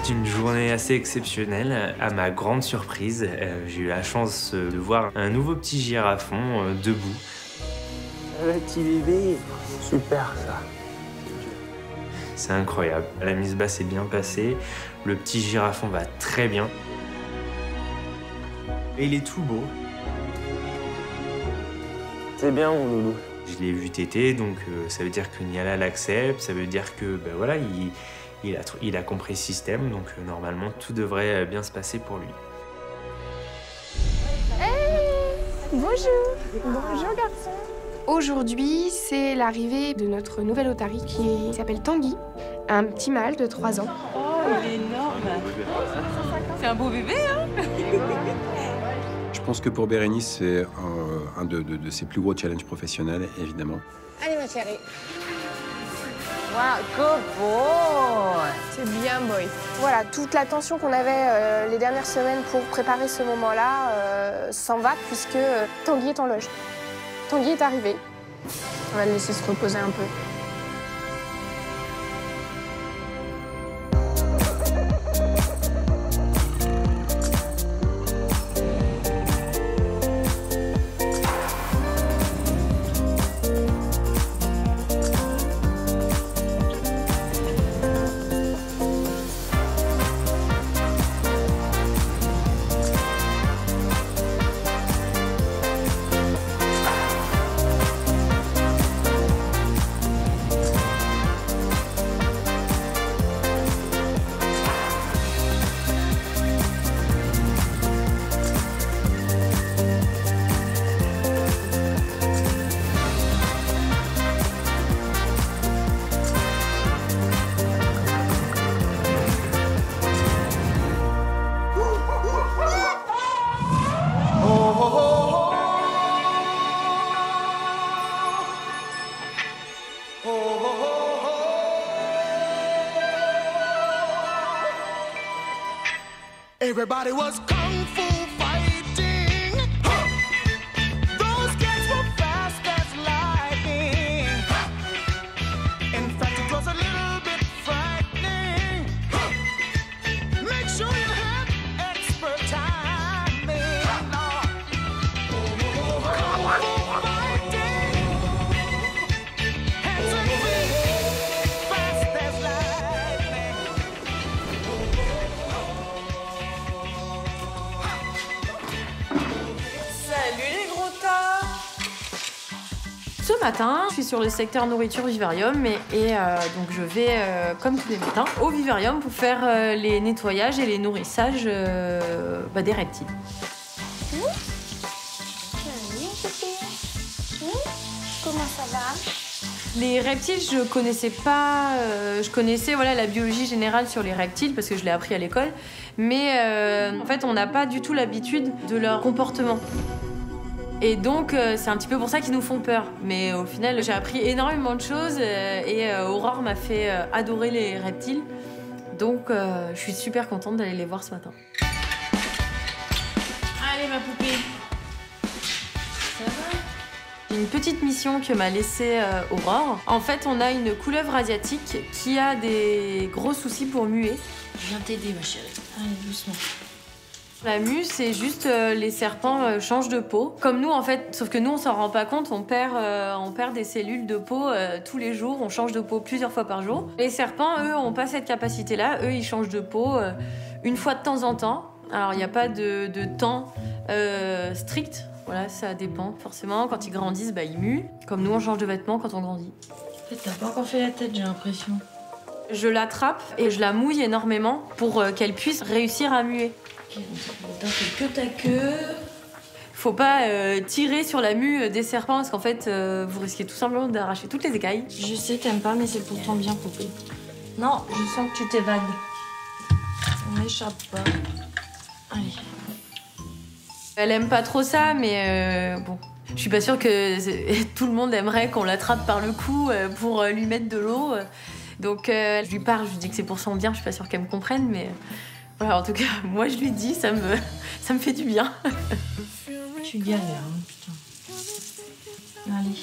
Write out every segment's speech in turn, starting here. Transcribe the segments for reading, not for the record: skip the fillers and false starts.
C'est une journée assez exceptionnelle. À ma grande surprise, j'ai eu la chance de voir un nouveau petit girafon debout. Le petit bébé, super ça. C'est incroyable. La mise bas s'est bien passée. Le petit girafon va très bien. Et il est tout beau. C'est bien mon loulou. Je l'ai vu téter, donc ça veut dire que Niala l'accepte, ça veut dire que ben voilà, il a compris le système, donc normalement tout devrait bien se passer pour lui. Hey, bonjour. Bonjour garçon. Aujourd'hui, c'est l'arrivée de notre nouvel otarie qui s'appelle Tanguy, un petit mâle de 3 ans. Oh, il est énorme. C'est un beau bébé, hein. Je pense que pour Bérénice, c'est un de ses plus gros challenges professionnels, évidemment. Allez ma chérie. Wow, good boy. C'est bien boy. Voilà, toute la tension qu'on avait les dernières semaines pour préparer ce moment-là s'en va puisque Tanguy est en loge. Tanguy est arrivé. On va le laisser se reposer un peu. Everybody was kung fu fighting. Those kids were fast as lightning. In fact, it was a little bit frightening. Make sure you have expert timing. Kung fu fighting. Hands and feet, fast as lightning. Salut les gros tas. Ce matin, je suis sur le secteur nourriture Vivarium et donc je vais, comme tous les matins, au Vivarium pour faire les nettoyages et les nourrissages des reptiles. Comment ça va? Les reptiles, je connaissais pas. Je connaissais la biologie générale sur les reptiles parce que je l'ai appris à l'école, mais en fait, on n'a pas du tout l'habitude de leur comportement. Et donc, c'est un petit peu pour ça qu'ils nous font peur. Mais au final, j'ai appris énormément de choses et Aurore m'a fait adorer les reptiles. Donc, je suis super contente d'aller les voir ce matin. Allez, ma poupée. Ça va? J'ai une petite mission que m'a laissée Aurore. En fait, on a une couleuvre asiatique qui a des gros soucis pour muer. Je viens t'aider, ma chérie. Allez, doucement. La mue, c'est juste les serpents changent de peau. Comme nous, en fait, sauf que nous, on s'en rend pas compte, on perd des cellules de peau tous les jours, on change de peau plusieurs fois par jour. Les serpents, eux, ont pas cette capacité-là. Eux, ils changent de peau une fois de temps en temps. Alors, il n'y a pas de temps strict. Voilà, ça dépend, forcément. Quand ils grandissent, ils muent. Comme nous, on change de vêtements quand on grandit. En fait, t'as pas encore fait la tête, j'ai l'impression. Je l'attrape et je la mouille énormément pour qu'elle puisse réussir à muer. Ok, donc t'as fait que ta queue. Faut pas tirer sur la mue des serpents parce qu'en fait, vous risquez tout simplement d'arracher toutes les écailles. Je sais, t'aimes pas, mais c'est pourtant bien, poupée. Non, je sens que tu t'évades. On n'échappe pas. Allez. Elle aime pas trop ça, mais bon. Je suis pas sûre que tout le monde aimerait qu'on l'attrape par le cou pour lui mettre de l'eau. Donc je lui parle, je lui dis que c'est pour son bien, je suis pas sûre qu'elle me comprenne, mais voilà, en tout cas, moi je lui dis, ça me fait du bien. Tu galères, hein, putain. Allez.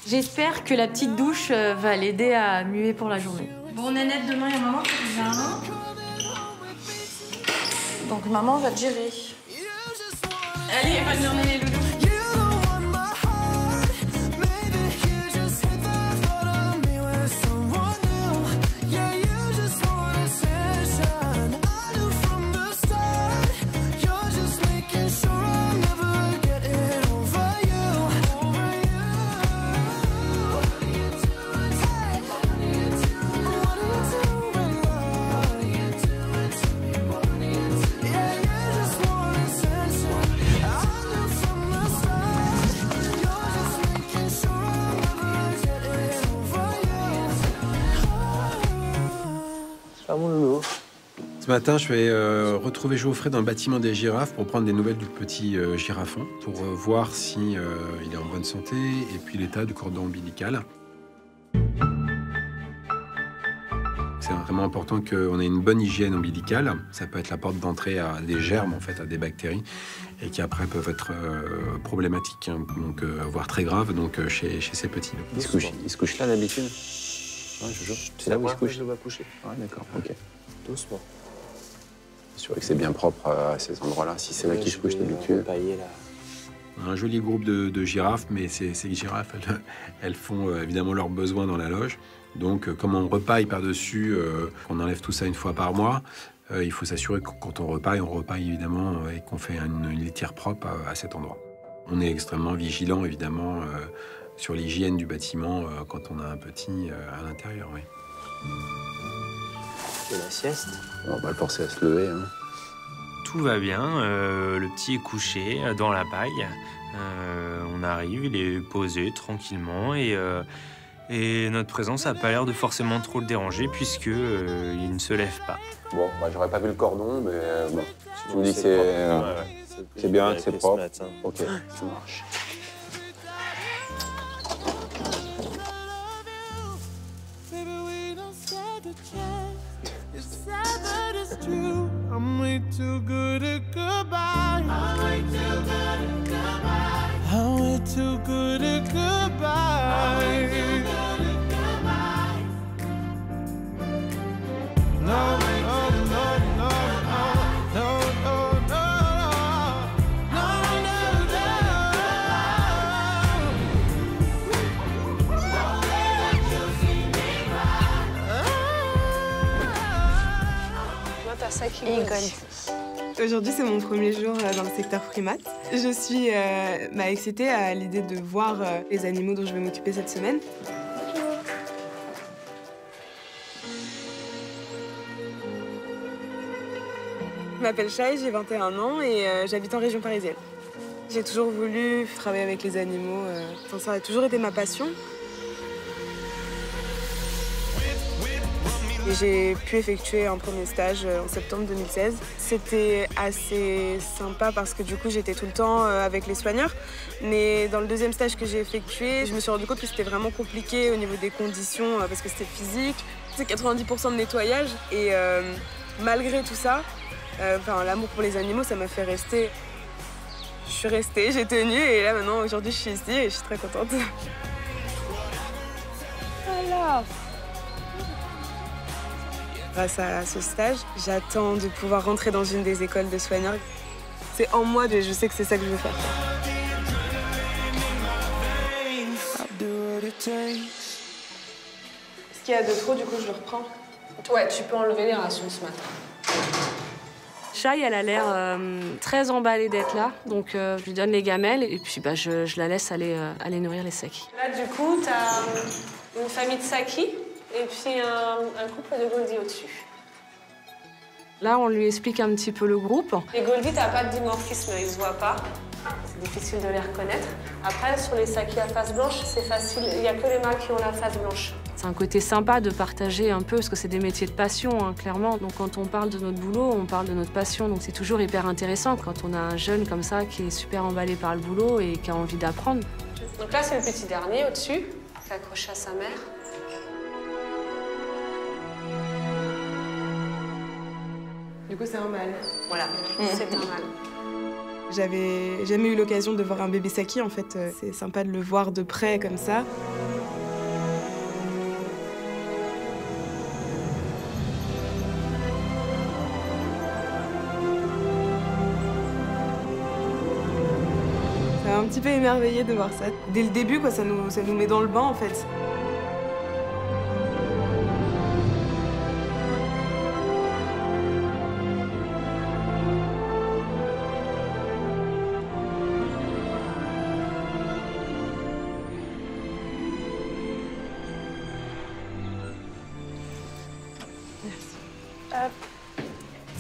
J'espère que la petite douche va l'aider à muer pour la journée. Bon, Nénette, demain, il y a maman qui revient. Donc, maman va te gérer. Allez, bonne journée les loulous. Ce matin, je vais retrouver Geoffrey dans le bâtiment des girafes pour prendre des nouvelles du petit girafon, pour voir si il est en bonne santé et puis l'état du cordon ombilical. C'est vraiment important qu'on ait une bonne hygiène ombilicale. Ça peut être la porte d'entrée à des germes, en fait, à des bactéries, et qui après peuvent être problématiques, hein, donc voire très graves, donc chez ces petits. Il se couche là d'habitude? Ouais, Jojo. C'est là où il se couche? Je le vois coucher. Ouais, d'accord, ok. Doucement. Assurer que c'est bien propre à ces endroits-là, si c'est là qu'il se couche d'habitude. Un joli groupe de girafes, mais ces girafes, elles font évidemment leurs besoins dans la loge. Donc, comme on repaille par-dessus, on enlève tout ça une fois par mois, il faut s'assurer que quand on repaille évidemment et qu'on fait une litière propre à cet endroit. On est extrêmement vigilant, évidemment, sur l'hygiène du bâtiment quand on a un petit à l'intérieur, oui. Et la sieste? On va pas le forcer à se lever, hein. Tout va bien, le petit est couché dans la paille. On arrive, il est posé tranquillement et notre présence n'a pas l'air de forcément trop le déranger puisque il ne se lève pas. Bon, bah, j'aurais pas vu le cordon, mais bon, si tu me dis que c'est bien, que c'est propre, ok, ça marche. I'm way too good at goodbye. I'm way too good at goodbye. I'm way too good at goodbye. No, no, no, no, no, no, no, no, Et aujourd'hui, c'est mon premier jour dans le secteur primate. Je suis excitée à l'idée de voir les animaux dont je vais m'occuper cette semaine. Je m'appelle Shai, j'ai 21 ans et j'habite en région parisienne. J'ai toujours voulu travailler avec les animaux, ça a toujours été ma passion. J'ai pu effectuer un premier stage en septembre 2016. C'était assez sympa parce que du coup j'étais tout le temps avec les soigneurs. Mais dans le deuxième stage que j'ai effectué, je me suis rendu compte que c'était vraiment compliqué au niveau des conditions parce que c'était physique. C'est 90% de nettoyage et malgré tout ça, l'amour pour les animaux, ça m'a fait rester. Je suis restée, j'ai tenu et là maintenant aujourd'hui je suis ici et je suis très contente. Voilà. Grâce à ce stage, j'attends de pouvoir rentrer dans une des écoles de soigneurs. C'est en moi, je sais que c'est ça que je veux faire. Ce qu'il y a de trop, du coup, je le reprends. Ouais, tu peux enlever les rations ce matin. Shai, elle a l'air très emballée d'être là, donc je lui donne les gamelles et puis je la laisse aller nourrir les sakis. Là, du coup, t'as une famille de sakis et puis un couple de Goldie au-dessus. Là, on lui explique un petit peu le groupe. Les Goldie, t'as pas de dimorphisme, ils se voient pas. C'est difficile de les reconnaître. Après, sur les sakis à face blanche, c'est facile. Il n'y a que les mâles qui ont la face blanche. C'est un côté sympa de partager un peu, parce que c'est des métiers de passion, hein, clairement. Donc quand on parle de notre boulot, on parle de notre passion. Donc c'est toujours hyper intéressant quand on a un jeune comme ça qui est super emballé par le boulot et qui a envie d'apprendre. Donc là, c'est le petit dernier au-dessus, qui est accroché à sa mère. Du coup, c'est un mâle. Voilà, c'est un mâle. J'avais jamais eu l'occasion de voir un bébé saki, en fait. C'est sympa de le voir de près comme ça. un petit peu émerveillée de voir ça. Dès le début, quoi, ça nous met dans le bain, en fait.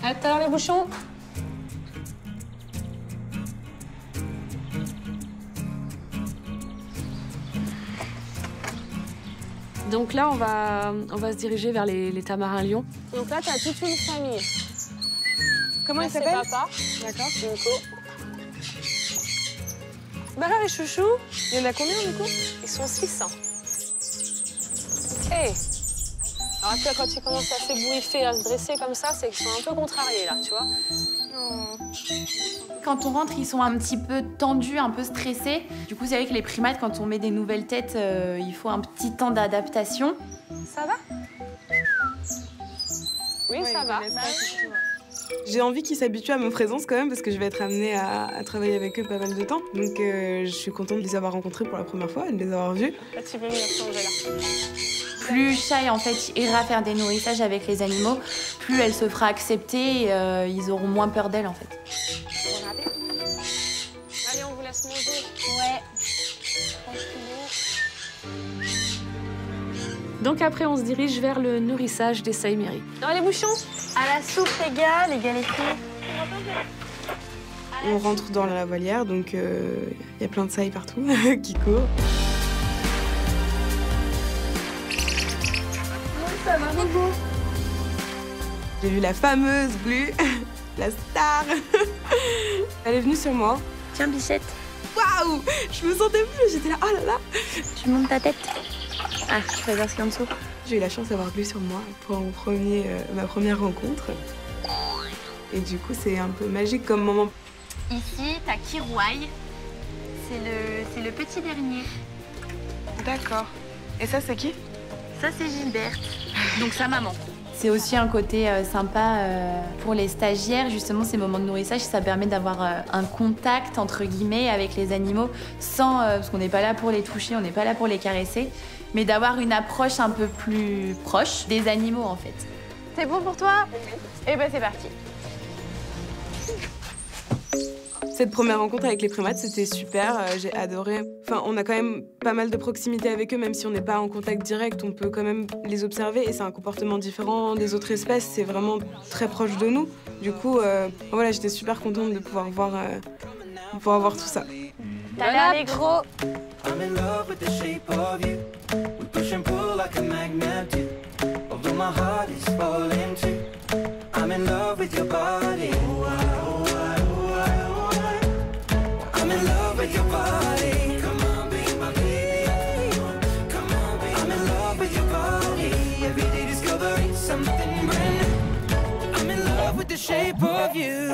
À tout à l'heure les bouchons. Donc là, on va se diriger vers les tamarins lions. Donc là, t'as toute une famille. Comment il C'est s'appelle? papa. D'accord. Nico. Bah alors les chouchous, il y en a combien du coup? Ils sont 600. Hey. Alors tu vois, quand ils commencent à s'ébouriffer, à se dresser comme ça, c'est qu'ils sont un peu contrariés là, tu vois. Quand on rentre, ils sont un petit peu tendus, un peu stressés. Du coup, c'est vrai que les primates, quand on met des nouvelles têtes, il faut un petit temps d'adaptation. Ça va? Oui, ça va. J'ai envie qu'ils s'habituent à ma présence quand même parce que je vais être amenée à travailler avec eux pas mal de temps. Donc je suis contente de les avoir rencontrés pour la première fois et de les avoir vus. Là, tu peux venir changer là. Plus Shai, en fait, ira faire des nourrissages avec les animaux, plus elle se fera accepter et ils auront moins peur d'elle, en fait. Allez, on vous laisse manger. Ouais. Donc après, on se dirige vers le nourrissage des Saïméris. Non, les bouchons. À la soupe, les gars, les filles. On rentre dans la volière, donc il y a plein de sailles partout qui courent. Ça va, Bobo? J'ai vu la fameuse Glu, la star. Elle est venue sur moi. Tiens, Bichette. Waouh! Je me sentais plus, j'étais là, oh là là! Tu montes ta tête. Ah, tu vas voir ce qu'il y a en dessous. J'ai eu la chance d'avoir Glu sur moi pour ma première rencontre. Et du coup, c'est un peu magique comme moment. Ici, t'as Kirouaï. C'est le petit dernier. D'accord. Et ça, c'est qui? Ça, c'est Gilberte. Donc sa maman. C'est aussi un côté sympa pour les stagiaires, justement, ces moments de nourrissage, ça permet d'avoir un contact, entre guillemets, avec les animaux, sans, parce qu'on n'est pas là pour les toucher, on n'est pas là pour les caresser, mais d'avoir une approche un peu plus proche des animaux, en fait. C'est bon pour toi? Eh ben, c'est parti. Cette première rencontre avec les primates, c'était super, j'ai adoré. Enfin, on a quand même pas mal de proximité avec eux, même si on n'est pas en contact direct, on peut quand même les observer et c'est un comportement différent des autres espèces, c'est vraiment très proche de nous. Du coup, voilà, j'étais super contente de pouvoir voir tout ça. T'as l'air les gros. I'm in love with the shape of you. We push and pull like a magnet do. Although my heart is falling too. I'm in love with your body. I'm in love with your body. Come on, be my baby. Come on, be. I'm in love with your body. Every day discovering something brand new. I'm in love with the shape of you.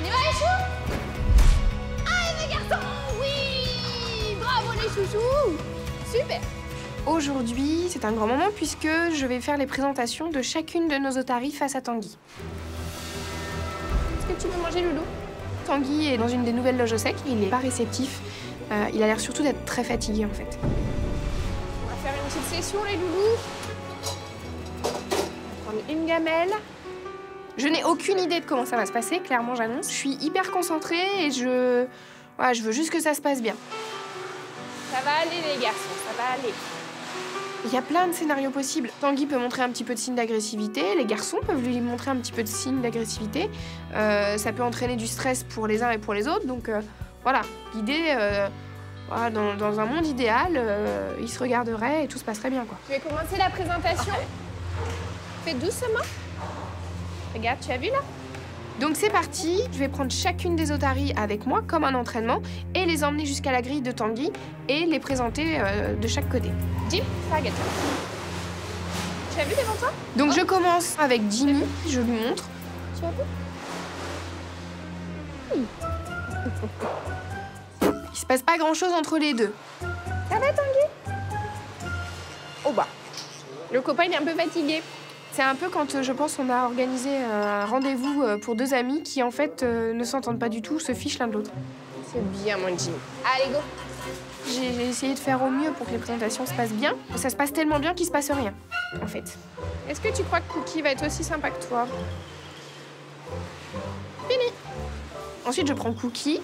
On y va les choux? Allez mes garçons, oui! Bravo les chouchous! Super! Aujourd'hui, c'est un grand moment puisque je vais faire les présentations de chacune de nos otaries face à Tanguy. Est-ce que tu veux manger, Loulou? Tanguy est dans une des nouvelles loges au sec, il n'est pas réceptif. Il a l'air surtout d'être très fatigué en fait. On va faire une petite session les loulous. On va prendre une gamelle. Je n'ai aucune idée de comment ça va se passer, clairement j'annonce. Je suis hyper concentrée et je veux juste que ça se passe bien. Ça va aller les garçons, ça va aller. Il y a plein de scénarios possibles. Tanguy peut montrer un petit peu de signe d'agressivité, les garçons peuvent lui montrer un petit peu de signe d'agressivité. Ça peut entraîner du stress pour les uns et pour les autres, donc voilà. L'idée, voilà, dans un monde idéal, ils se regarderaient et tout se passerait bien, quoi. Je vais commencer la présentation. Fais doucement. Regarde, tu as vu là? Donc c'est parti, je vais prendre chacune des otaries avec moi comme un entraînement et les emmener jusqu'à la grille de Tanguy et les présenter de chaque côté. Jim, regarde. Tu as vu devant toi? Donc je commence avec Jimmy, je lui montre. Tu as vu? Il se passe pas grand chose entre les deux. Ça va Tanguy? Oh bah, le copain il est un peu fatigué. C'est un peu quand, je pense, on a organisé un rendez-vous pour 2 amis qui, en fait, ne s'entendent pas du tout, se fichent l'un de l'autre. C'est bien, mon Jimmy. Allez, go. J'ai essayé de faire au mieux pour que les présentations se passent bien. Ça se passe tellement bien qu'il se passe rien, en fait. Est-ce que tu crois que Cookie va être aussi sympa que toi? Fini. Ensuite, je prends Cookie.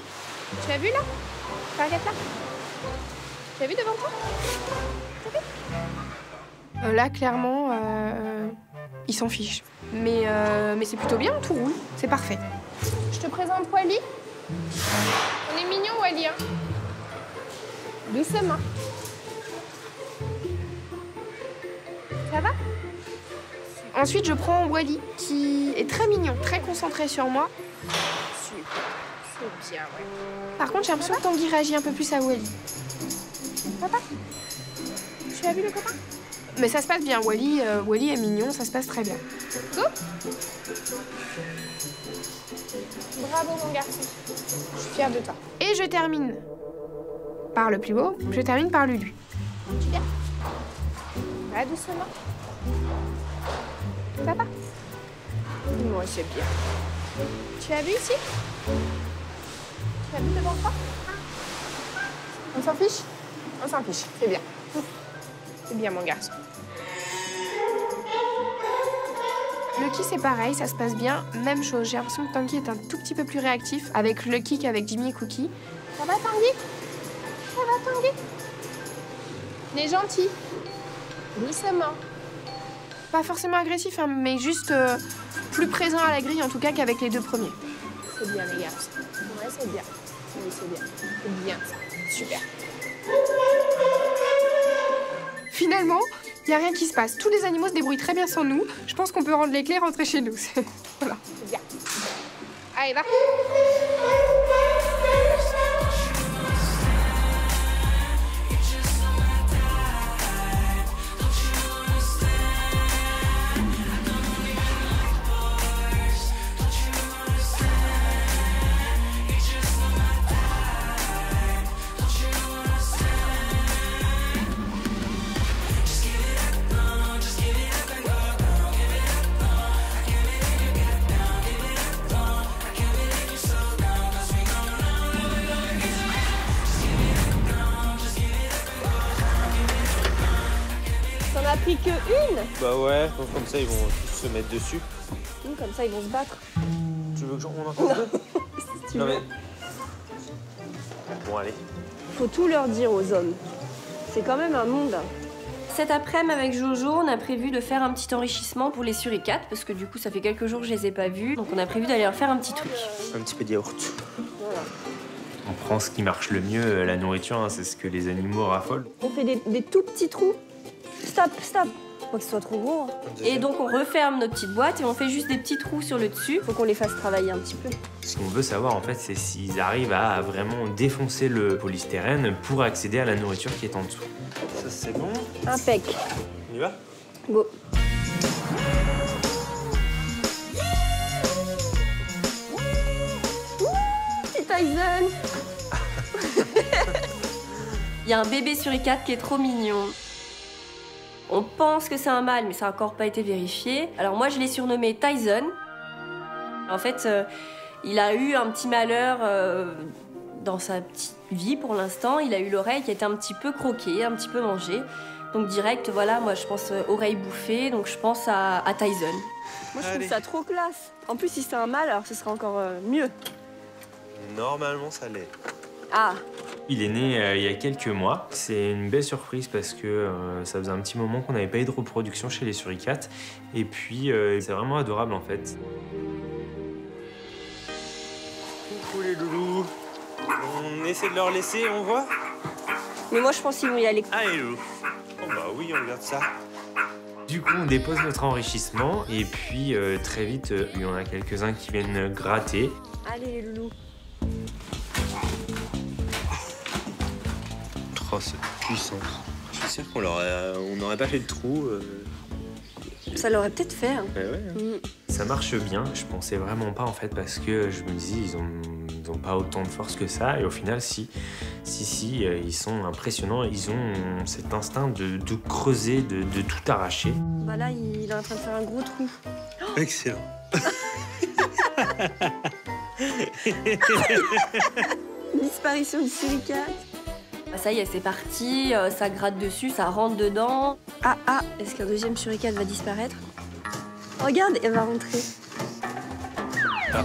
Tu l'as vu, là? Regarde là. Tu l'as vu devant toi? Là, clairement, ils s'en fichent. Mais c'est plutôt bien, tout roule. C'est parfait. Je te présente Wally. On est mignon, Wally, hein? Doucement. Ça va? Ensuite, je prends Wally, qui est très mignon, très concentré sur moi. Super. C'est bien, ouais. Par contre, j'ai l'impression que Tanguy réagit un peu plus à Wally. Papa? Tu as vu le copain? Mais ça se passe bien, Wally est mignon, ça se passe très bien. Go! Bravo, mon garçon. Je suis fière de toi. Et je termine par le plus beau, je termine par Lulu. Tu viens? Va doucement. Ça va? Moi, c'est bien. Tu as vu ici? Tu as vu devant toi? On s'en fiche? On s'en fiche, c'est bien. C'est bien, mon garçon. Lucky, c'est pareil, ça se passe bien. Même chose, j'ai l'impression que Tanguy est un tout petit peu plus réactif avec Lucky qu'avec Jimmy et Cookie. Ça va, Tanguy? Ça va, Tanguy? Il est gentil. Doucement. Pas forcément agressif, hein, mais juste plus présent à la grille, en tout cas, qu'avec les 2 premiers. C'est bien, les garçons. Ouais, c'est bien. Oui, c'est bien. C'est bien, ça. Super. Finalement, il n'y a rien qui se passe. Tous les animaux se débrouillent très bien sans nous. Je pense qu'on peut rendre les clés et rentrer chez nous. Voilà. C'est bien. Allez, va. Pris que une. Bah ouais, comme ça ils vont tous se mettre dessus. Comme ça ils vont se battre. Tu veux que j'en encore deux? Si tu veux. Mais... Bon, allez. Faut tout leur dire aux hommes. C'est quand même un monde. Cet après-midi, avec Jojo, on a prévu de faire un petit enrichissement pour les suricates, parce que du coup, ça fait quelques jours que je les ai pas vus. Donc on a prévu d'aller leur faire un petit truc. Un petit peu de yaourt. Voilà. On prend ce qui marche le mieux, la nourriture, hein, c'est ce que les animaux raffolent. On fait des tout petits trous. Stop, stop. Faut qu'ils soient trop gros. Et donc on referme notre petite boîte et on fait juste des petits trous sur le dessus. Faut qu'on les fasse travailler un petit peu. Ce qu'on veut savoir en fait, c'est s'ils arrivent à vraiment défoncer le polystyrène pour accéder à la nourriture qui est en dessous. Ça c'est bon. Impec. On y va? Go. Petit Tyson. Il y a un bébé suricate qui est trop mignon. On pense que c'est un mâle, mais ça n'a encore pas été vérifié. Alors moi, je l'ai surnommé Tyson. En fait, il a eu un petit malheur dans sa petite vie pour l'instant. Il a eu l'oreille qui a été un petit peu croquée, un petit peu mangée. Donc direct, voilà, moi je pense oreille bouffée, donc je pense à Tyson. Moi, je trouve ça trop classe. En plus, si c'est un mâle, alors ce sera encore mieux. Normalement, ça l'est. Ah. Il est né il y a quelques mois. C'est une belle surprise parce que ça faisait un petit moment qu'on n'avait pas eu de reproduction chez les suricates. Et puis, c'est vraiment adorable en fait. Coucou les loulous. On essaie de leur laisser, on voit? Mais moi, je pense qu'ils vont y aller. Allez, loulou. Oh bah oui, on regarde ça. Du coup, on dépose notre enrichissement et puis très vite, il y en a quelques-uns qui viennent gratter. Allez, les loulous. Oh, cette puissance. Je suis sûr qu'on n'aurait pas fait de trou. Ça l'aurait peut-être fait. Hein. Ouais. Ça marche bien. Je pensais vraiment pas en fait parce que je me disais ils ont Ils n'ont pas autant de force que ça, et au final, ils sont impressionnants. Ils ont cet instinct de creuser, de tout arracher. Bah là, il est en train de faire un gros trou. Excellent. Disparition du suricate. Bah ça y est, c'est parti, ça gratte dessus, ça rentre dedans. Ah, est-ce qu'un deuxième suricate va disparaître? Regarde, elle va rentrer.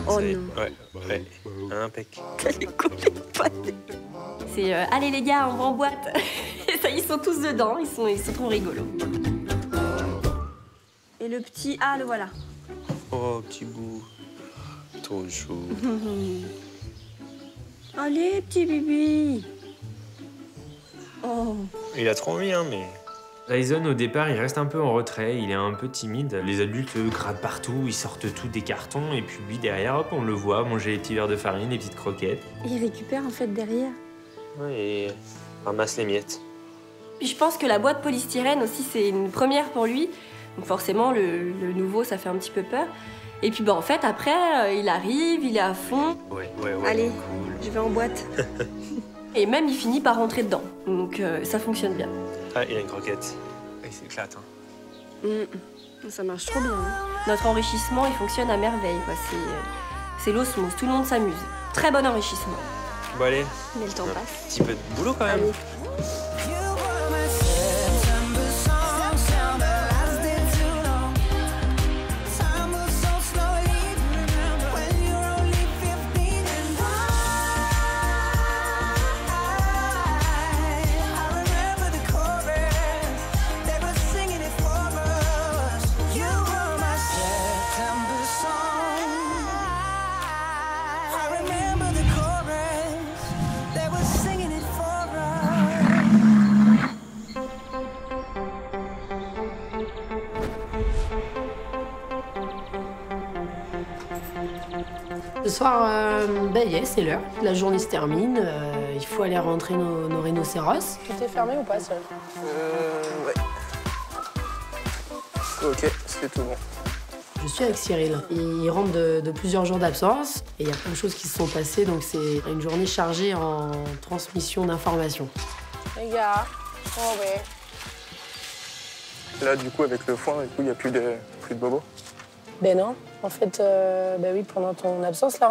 Oh non. Ouais. Impec. Elle est complètement. C'est allez les gars, on va en boîte. Et ça, ils sont tous dedans, ils sont trop rigolos. Et le petit, le voilà. Oh, petit bout. Trop chaud. Allez, petit bibi. Oh. Il a trop envie, hein, mais... Tyson, au départ, il reste un peu en retrait, il est un peu timide. Les adultes grattent partout, ils sortent tout des cartons, et puis lui, derrière, hop, on le voit manger les petits verres de farine, les petites croquettes. Il récupère en fait derrière. Ouais, et ramasse les miettes. Puis je pense que la boîte polystyrène aussi, c'est une première pour lui. Donc forcément, le nouveau, ça fait un petit peu peur. Et puis en fait, après, il arrive, il est à fond. Ouais. Allez, cool. je vais en boîte. Et même, il finit par rentrer dedans. Donc ça fonctionne bien. Ah, il a une croquette. Il s'éclate, hein. Ça marche trop bien. Hein. Notre enrichissement, il fonctionne à merveille, quoi. C'est l'osmose, tout le monde s'amuse. Très bon enrichissement. Bon, allez. Mais le temps passe. Un petit peu de boulot, quand même. Allez. Ce soir, c'est l'heure. La journée se termine. Il faut aller rentrer nos rhinocéros. Tout est fermé ou pas, seul? Ouais. Ok, c'est tout bon. Je suis avec Cyril. Il rentre de plusieurs jours d'absence et il y a plein de choses qui se sont passées, donc c'est une journée chargée en transmission d'informations. Les gars, ouais. Là, du coup, avec le foin, il n'y a plus de bobos. Ben non, en fait, oui, pendant ton absence, là,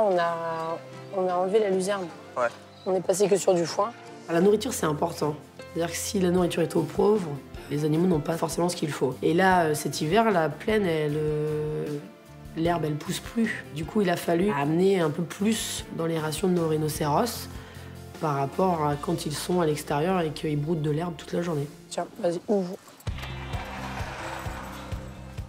on a enlevé la luzerne. Ouais. On est passé que sur du foin. La nourriture, c'est important. C'est-à-dire que si la nourriture est trop pauvre, les animaux n'ont pas forcément ce qu'il faut. Et là, cet hiver, la plaine, l'herbe, elle pousse plus. Du coup, il a fallu amener un peu plus dans les rations de nos rhinocéros par rapport à quand ils sont à l'extérieur et qu'ils broutent de l'herbe toute la journée. Tiens, vas-y, ouvre.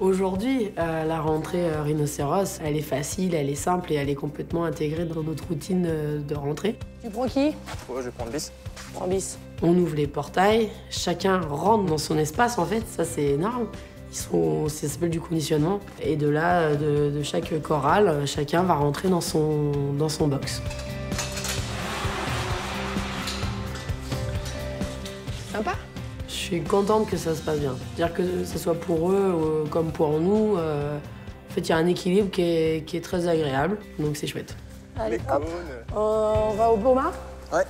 Aujourd'hui, la rentrée rhinocéros, elle est facile, elle est simple et elle est complètement intégrée dans notre routine de rentrée. Tu prends qui? Ouais, je vais prendre bis. Prends bis. On ouvre les portails, chacun rentre dans son espace en fait, ça c'est énorme. Ça s'appelle du conditionnement. Et de là, de chaque chorale, chacun va rentrer dans son box. Sympa. Je suis contente que ça se passe bien. C'est-à-dire que ce soit pour eux comme pour nous, en fait, il y a un équilibre qui est très agréable, donc c'est chouette. Allez, hop. On va au Boma? Ouais.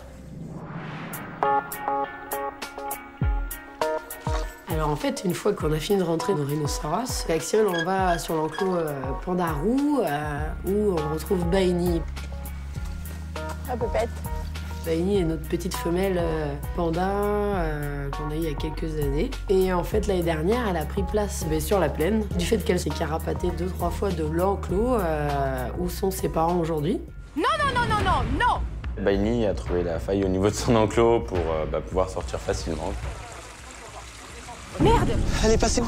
Alors en fait, une fois qu'on a fini de rentrer dans Rhinocéros, avec Cyril, on va sur l'enclos Pandarou, où on retrouve Baini. Ah, Pépette. Baini est notre petite femelle panda qu'on a eue il y a quelques années. Et en fait, l'année dernière, elle a pris place sur la plaine, du fait qu'elle s'est carapatée 2-3 fois de l'enclos où sont ses parents aujourd'hui. Non, non, non, non, non, non! Baini a trouvé la faille au niveau de son enclos pour pouvoir sortir facilement. Merde! Elle est passée où?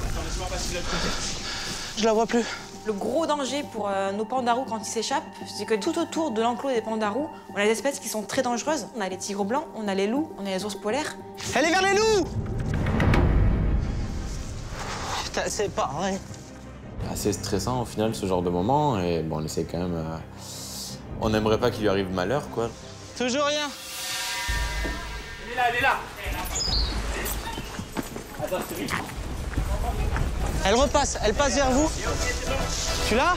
Je la vois plus. Le gros danger pour nos pandarous quand ils s'échappent, c'est que tout autour de l'enclos des pandarous, on a des espèces qui sont très dangereuses. On a les tigres blancs, on a les loups, on a les ours polaires. Elle est vers les loups! Putain, c'est pas vrai. Assez stressant au final ce genre de moment et bon, on essaie quand même. On n'aimerait pas qu'il lui arrive malheur quoi. Toujours rien. Elle est là, elle est là. Elle repasse, elle passe vers vous. Tu l'as?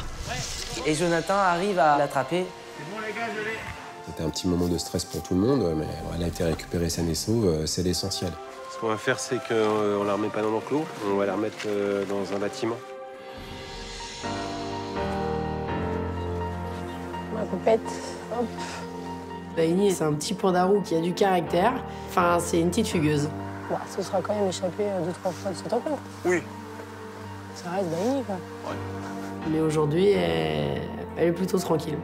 Et Jonathan arrive à l'attraper. C'est bon les gars, je l'ai. C'était un petit moment de stress pour tout le monde, mais elle a été récupérée saine et sauve, c'est l'essentiel. Ce qu'on va faire, c'est qu'on ne la remet pas dans l'enclos, on va la remettre dans un bâtiment. Ma poupette, hop. Baini, c'est un petit pandarou qui a du caractère. Enfin, c'est une petite fugueuse. Bah, ce sera quand même échappé 2-3 fois de ce temps-là. Oui. Ça reste Baini, quoi. Ouais. Mais aujourd'hui, elle est plutôt tranquille.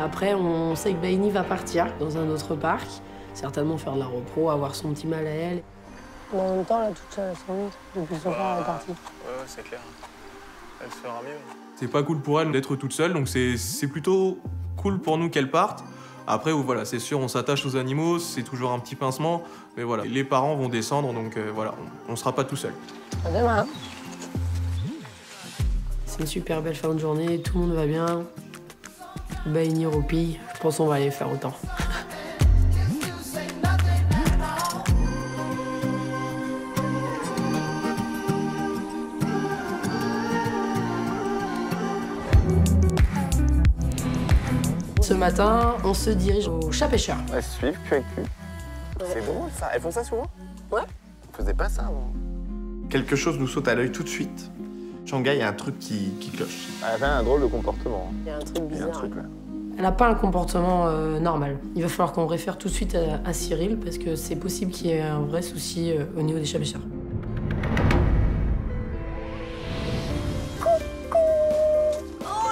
Après, on sait que Baini va partir dans un autre parc, certainement faire de la repro, avoir son petit mal à elle. Mais en même temps, là, toute seule, sans lui, depuis son frère, elle est partie. Ouais, c'est clair. Elle fera mieux. C'est pas cool pour elle d'être toute seule, donc c'est plutôt cool pour nous qu'elle parte. Après, voilà, c'est sûr, on s'attache aux animaux, c'est toujours un petit pincement, mais voilà, les parents vont descendre, donc voilà, on sera pas tout seul. À demain. C'est une super belle fin de journée, tout le monde va bien. Baini roupille, je pense qu'on va aller faire autant. Ce matin, on se dirige au chat pêcheur. Elles se suivent, cul avec cul. C'est drôle ça. Elles font ça souvent? Ouais. On faisait pas ça avant. Quelque chose nous saute à l'œil tout de suite. Shanghai, il y a un truc qui cloche. Elle a un drôle de comportement. Il y a un truc bizarre. Il y a un truc là. Elle n'a pas un comportement normal. Il va falloir qu'on réfère tout de suite à Cyril parce que c'est possible qu'il y ait un vrai souci au niveau des chats pêcheurs.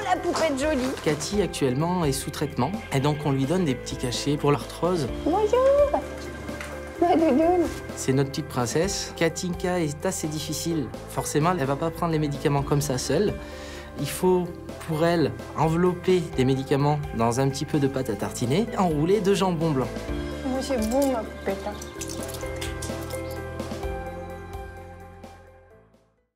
La poupette jolie. Cathy, actuellement, est sous traitement. Et donc, on lui donne des petits cachets pour l'arthrose. Bonjour. Ma doudoune. C'est notre petite princesse. Katinka est assez difficile. Forcément, elle va pas prendre les médicaments comme ça seule. Il faut, pour elle, envelopper des médicaments dans un petit peu de pâte à tartiner, enrouler de jambon blanc. Moi, c'est bon, ma poupette. Hein.